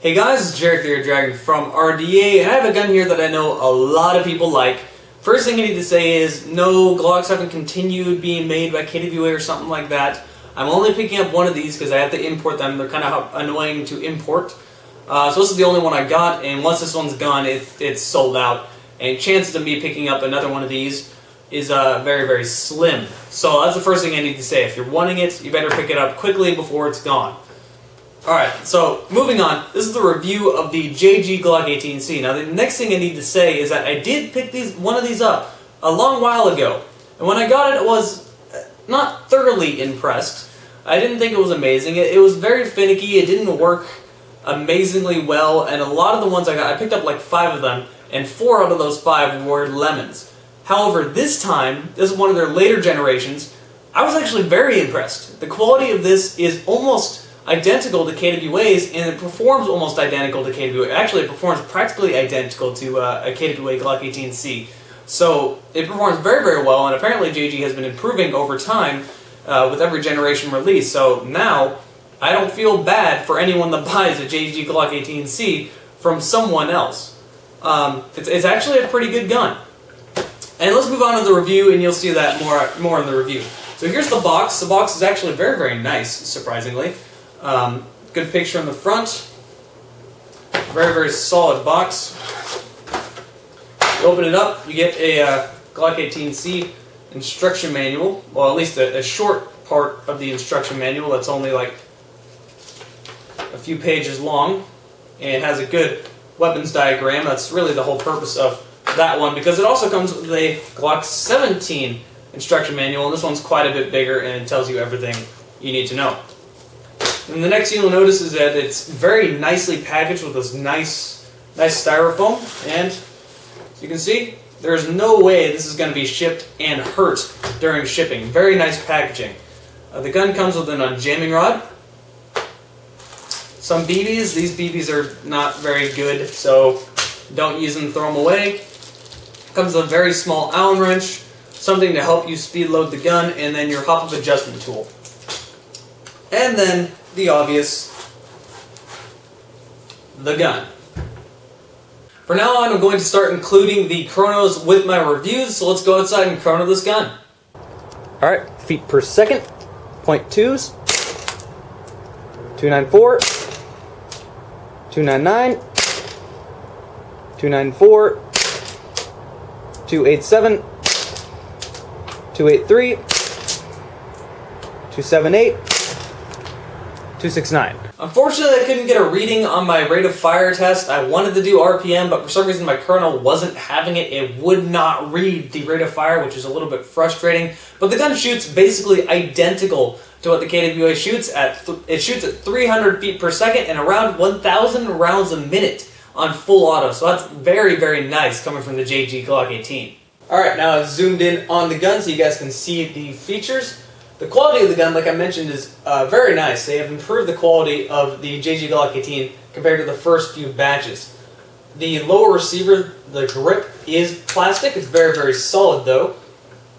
Hey guys, it's Jarek the Dragon from RDA, and I have a gun here that I know a lot of people like. First thing I need to say is, no, Glocks haven't continued being made by KWA or something like that. I'm only picking up one of these because I have to import them. They're kind of annoying to import. So this is the only one I got, and once this one's gone, it's sold out. And chances of me picking up another one of these is very, very slim. So that's the first thing I need to say. If you're wanting it, you better pick it up quickly before it's gone. Alright, so moving on, this is the review of the JG Glock 18C. Now the next thing I need to say is that I did pick one of these up a long while ago. And when I got it, I was not thoroughly impressed. I didn't think it was amazing. It was very finicky, it didn't work amazingly well, and a lot of the ones I got, I picked up like 5 of them, and 4 out of those 5 were lemons. However, this time, this is one of their later generations, I was actually very impressed. The quality of this is almost identical to KWA's, and it performs almost identical to KWA. Actually, it performs practically identical to a KWA Glock 18C. So it performs very, very well, and apparently JG has been improving over time with every generation release. So now, I don't feel bad for anyone that buys a JG Glock 18C from someone else. It's actually a pretty good gun. And let's move on to the review, and you'll see that more in the review. So here's the box. The box is actually very, very nice, surprisingly. Good picture in the front. Very, very solid box. You open it up, you get a Glock 18C instruction manual. Well, at least a short part of the instruction manual that's only like a few pages long. And has a good weapons diagram. That's really the whole purpose of that one, because it also comes with a Glock 17 instruction manual, and this one's quite a bit bigger and it tells you everything you need to know. And the next thing you'll notice is that it's very nicely packaged with this nice styrofoam, and as you can see, there's no way this is going to be shipped and hurt during shipping. Very nice packaging. The gun comes with an unjamming rod, some BBs. These BBs are not very good, so don't use them, throw them away. Comes with a very small Allen wrench, something to help you speed load the gun, and then your hop-up adjustment tool. And then the obvious, the gun. For now on, I'm going to start including the chronos with my reviews, so let's go outside and chrono this gun. Alright, feet per second, .2s, 294, 299, 294, 287, 283, 278, 269. Unfortunately, I couldn't get a reading on my rate of fire test. I wanted to do RPM, but for some reason my kernel wasn't having it. It would not read the rate of fire, which is a little bit frustrating. But the gun shoots basically identical to what the KWA shoots at. It shoots at 300 feet per second and around 1,000 rounds a minute on full auto. So that's very, very nice coming from the JG Glock 18. Alright, now I've zoomed in on the gun so you guys can see the features. The quality of the gun, like I mentioned, is very nice. They have improved the quality of the JG Glock 18 compared to the first few batches. The lower receiver, the grip, is plastic. It's very, very solid though.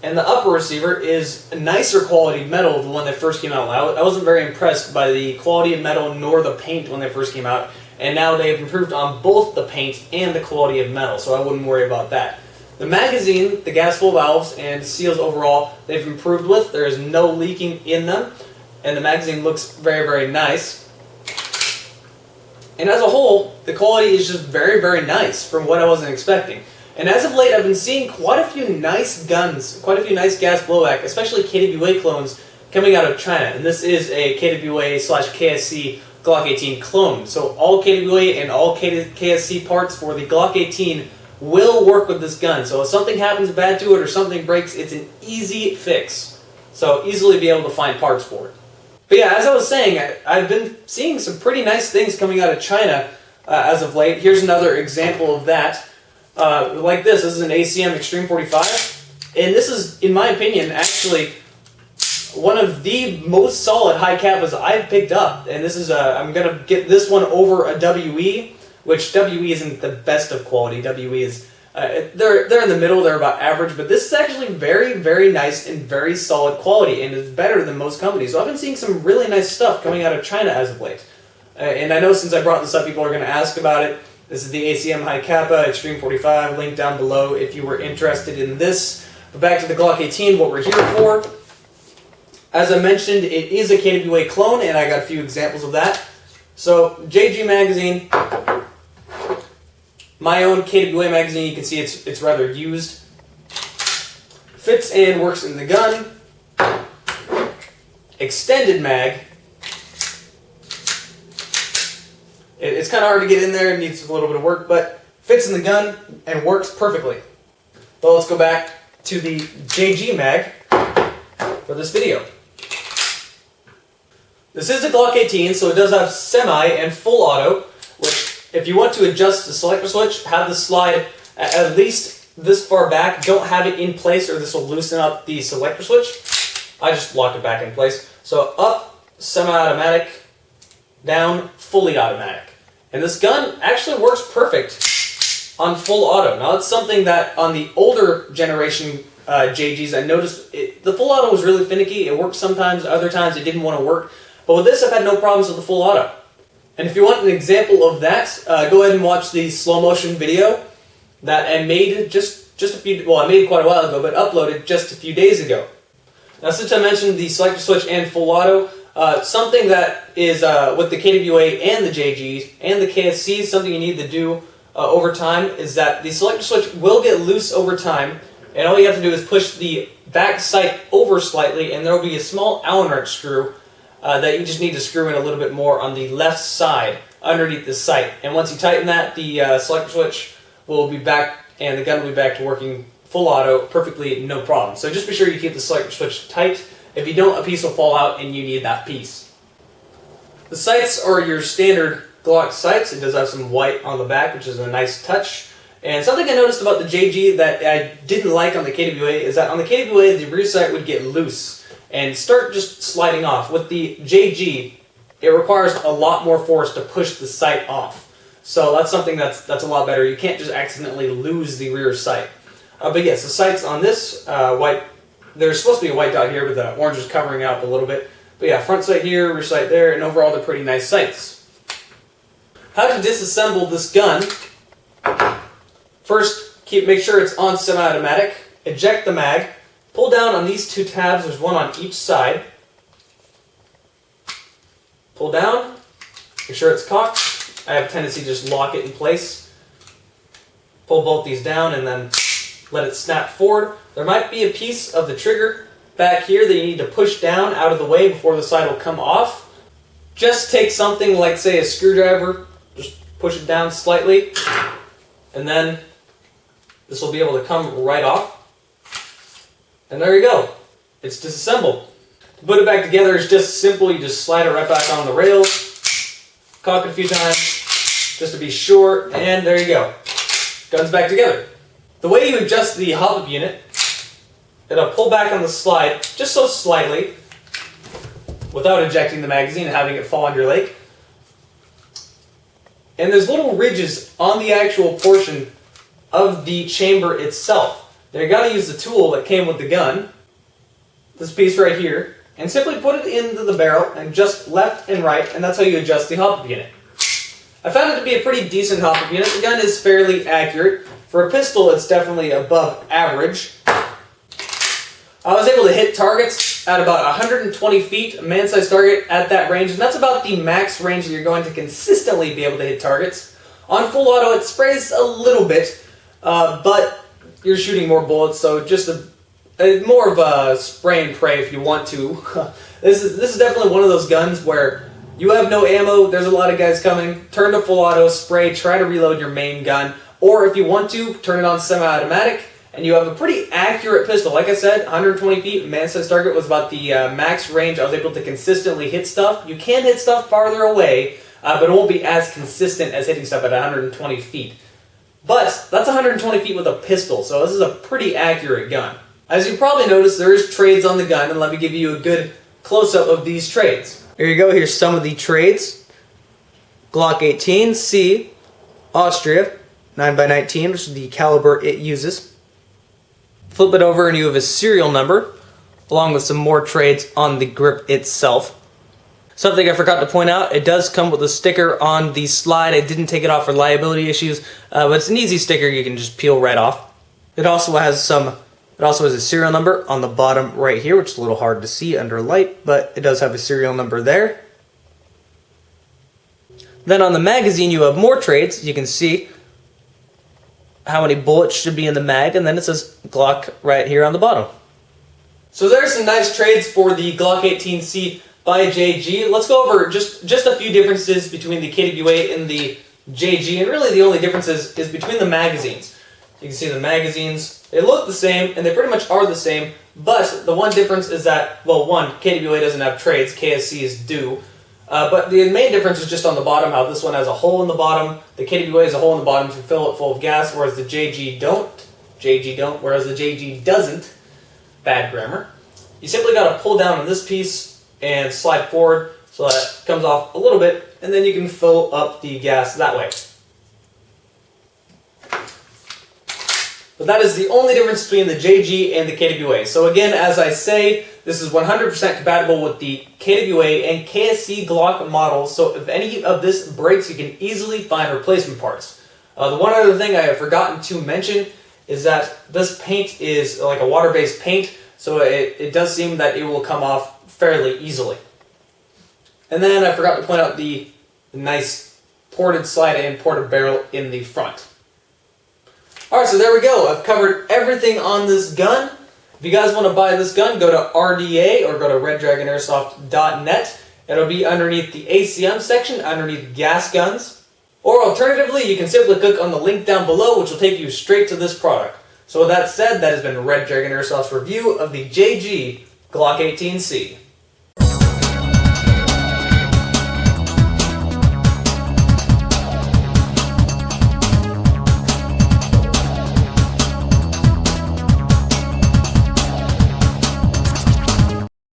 And the upper receiver is a nicer quality metal than when they first came out. I wasn't very impressed by the quality of metal nor the paint when they first came out. And now they've improved on both the paint and the quality of metal, so I wouldn't worry about that. The magazine, the gas full valves, and seals overall, they've improved with. There is no leaking in them, and the magazine looks very, very nice. And as a whole, the quality is just very, very nice from what I wasn't expecting. And as of late, I've been seeing quite a few nice guns, quite a few nice gas blowback, especially KWA clones coming out of China. And this is a KWA/KSC Glock 18 clone. So all KWA and all KSC parts for the Glock 18 will work with this gun. So if something happens bad to it or something breaks, it's an easy fix. So easily be able to find parts for it. But yeah, as I was saying, I've been seeing some pretty nice things coming out of China as of late. Here's another example of that. Like this is an ACM Extreme 45. And this is, in my opinion, actually one of the most solid high capas I've picked up. And this is I'm going to get this one over a WE, which WE isn't the best of quality. WE is, they're in the middle, they're about average, but this is actually very, very nice and very solid quality, and it's better than most companies. So I've been seeing some really nice stuff coming out of China as of late. And I know since I brought this up, people are going to ask about it. This is the ACM High Kappa Extreme 45, link down below if you were interested in this. But back to the Glock 18, what we're here for. As I mentioned, it is a KWA clone, and I got a few examples of that. So, JG magazine, my own KWA magazine, you can see it's rather used. Fits and works in the gun. Extended mag. It's kind of hard to get in there, it needs a little bit of work, but fits in the gun and works perfectly. But let's go back to the JG mag for this video. This is a Glock 18, so it does have semi and full auto, which if you want to adjust the selector switch, have the slide at least this far back. Don't have it in place or this will loosen up the selector switch. I just lock it back in place. So up, semi-automatic, down, fully automatic. And this gun actually works perfect on full auto. Now, it's something that on the older generation JGs, I noticed the full auto was really finicky. It worked sometimes, other times it didn't want to work. But with this, I've had no problems with the full auto. And if you want an example of that, go ahead and watch the slow motion video that I made just a few, well, I made it quite a while ago, but uploaded just a few days ago. Now, since I mentioned the selector switch and full auto, something that is with the KWA and the JGs and the KSCs, something you need to do over time is that the selector switch will get loose over time, and all you have to do is push the back sight over slightly, and there will be a small Allen wrench screw that you just need to screw in a little bit more on the left side underneath the sight. And once you tighten that, the selector switch will be back, and the gun will be back to working full auto perfectly, no problem. So just be sure you keep the selector switch tight. If you don't, a piece will fall out and you need that piece. The sights are your standard Glock sights. It does have some white on the back, which is a nice touch. And something I noticed about the JG that I didn't like on the KWA is that on the KWA, the rear sight would get loose and start just sliding off. With the JG, it requires a lot more force to push the sight off. So that's something that's a lot better. You can't just accidentally lose the rear sight. But yes, the sights on this white, there's supposed to be a white dot here, but the orange is covering out a little bit. But yeah, front sight here, rear sight there, and overall they're pretty nice sights. How to disassemble this gun. First, make sure it's on semi-automatic. Eject the mag. Pull down on these two tabs. There's one on each side. Pull down. Make sure it's cocked. I have a tendency to just lock it in place. Pull both these down and then let it snap forward. There might be a piece of the trigger back here that you need to push down out of the way before the sight will come off. Just take something like, say, a screwdriver, just push it down slightly, and then this will be able to come right off. And there you go. It's disassembled. To put it back together is just simple. You just slide it right back on the rails, cock it a few times, just to be sure, and there you go. Gun's back together. The way you adjust the hop-up unit, it'll pull back on the slide just so slightly without ejecting the magazine and having it fall on your leg. And there's little ridges on the actual portion of the chamber itself. Now you gotta use the tool that came with the gun, this piece right here, and simply put it into the barrel and just left and right, and that's how you adjust the hop-up unit. I found it to be a pretty decent hop-up unit. The gun is fairly accurate. For a pistol, it's definitely above average. I was able to hit targets at about 120 feet, a man-sized target at that range, and that's about the max range that you're going to consistently be able to hit targets. On full auto, it sprays a little bit, but you're shooting more bullets, so just more of a spray and pray if you want to. This is definitely one of those guns where you have no ammo, there's a lot of guys coming, turn to full auto, spray, try to reload your main gun. Or if you want to, turn it on semi-automatic, and you have a pretty accurate pistol. Like I said, 120 feet, man-sized target was about the max range I was able to consistently hit stuff. You can hit stuff farther away, but it won't be as consistent as hitting stuff at 120 feet. But that's 120 feet with a pistol, so this is a pretty accurate gun. As you probably noticed, there is trades on the gun, and let me give you a good close-up of these trades. Here you go, here's some of the trades. Glock 18C, Austria, 9x19, which is the caliber it uses. Flip it over and you have a serial number, along with some more trades on the grip itself. Something I forgot to point out, it does come with a sticker on the slide. I didn't take it off for liability issues, but it's an easy sticker you can just peel right off. It also has a serial number on the bottom right here, which is a little hard to see under light, but it does have a serial number there. Then on the magazine you have more trades. You can see how many bullets should be in the mag, and then it says Glock right here on the bottom. So there's some nice trades for the Glock 18C by JG. Let's go over just a few differences between the KWA and the JG, and really the only difference is between the magazines. You can see the magazines, they look the same, and they pretty much are the same, but the one difference is that, well, one, KWA doesn't have trades, KSCs do, but the main difference is just on the bottom, how this one has a hole in the bottom. The KWA has a hole in the bottom to fill it full of gas, whereas the JG don't, whereas the JG doesn't. Bad grammar. You simply got to pull down on this piece and slide forward so that it comes off a little bit, and then you can fill up the gas that way. But that is the only difference between the JG and the KWA. So again, as I say, this is 100% compatible with the KWA and KSC Glock models, so if any of this breaks, you can easily find replacement parts. The one other thing I have forgotten to mention is that this paint is like a water-based paint, so it does seem that it will come off fairly easily. And then I forgot to point out the nice ported slide-in, ported barrel in the front. Alright, so there we go. I've covered everything on this gun. If you guys want to buy this gun, go to RDA or go to reddragonairsoft.net. It'll be underneath the ACM section, underneath gas guns. Or alternatively, you can simply click on the link down below, which will take you straight to this product. So with that said, that has been Red Dragon Airsoft's review of the JG Glock 18C.